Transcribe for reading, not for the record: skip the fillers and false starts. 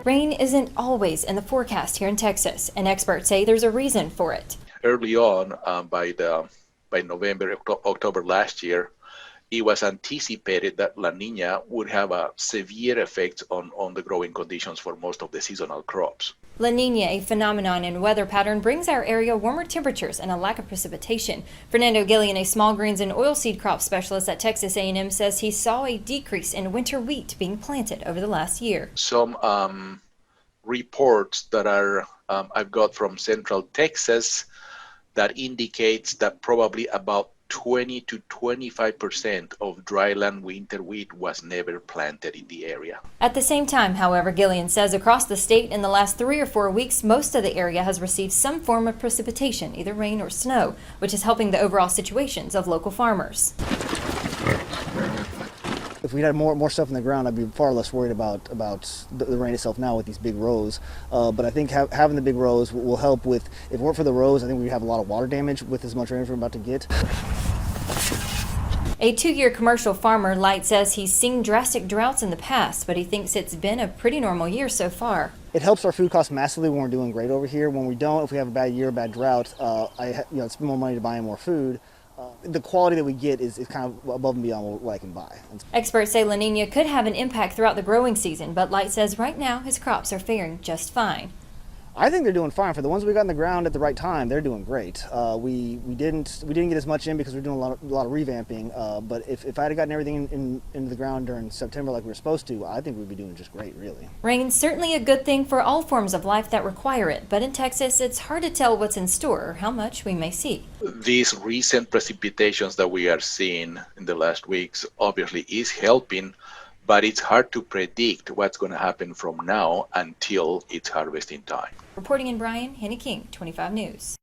Rain isn't always in the forecast here in Texas, and experts say there's a reason for it. Early on, by November, October last year, it was anticipated that La Nina would have a severe effect on the growing conditions for most of the seasonal crops. La Nina, a phenomenon in weather pattern, brings our area warmer temperatures and a lack of precipitation. Fernando Gillian, a small grains and oilseed crop specialist at Texas A&M, says he saw a decrease in winter wheat being planted over the last year. Some reports that I've got from Central Texas that indicates that probably about 20 to 25% of dryland winter wheat was never planted in the area. At the same time, however, Gillian says across the state in the last 3 or 4 weeks, most of the area has received some form of precipitation, either rain or snow, which is helping the overall situations of local farmers. If we had more stuff in the ground, I'd be far less worried about the rain itself now with these big rows. But I think having the big rows will help with, if it weren't for the rows, I think we'd have a lot of water damage with as much rain as we're about to get. A 2-year commercial farmer, Light says he's seen drastic droughts in the past, but he thinks it's been a pretty normal year so far. It helps our food costs massively when we're doing great over here. When we don't, if we have a bad year, a bad drought, I spend more money to buy more food. The quality that we get is kind of above and beyond what I can buy. Experts say La Nina could have an impact throughout the growing season, but Light says right now his crops are faring just fine. I think they're doing fine. For the ones we got in the ground at the right time, they're doing great. We didn't get as much in because we're doing a lot of revamping. But if I had gotten everything into the ground during September like we were supposed to, I think we'd be doing just great, really. Rain's certainly a good thing for all forms of life that require it, but in Texas, it's hard to tell what's in store or how much we may see. These recent precipitations that we are seeing in the last weeks obviously is helping, but it's hard to predict what's going to happen from now until it's harvesting time. Reporting in Bryan, Henny King, 25 News.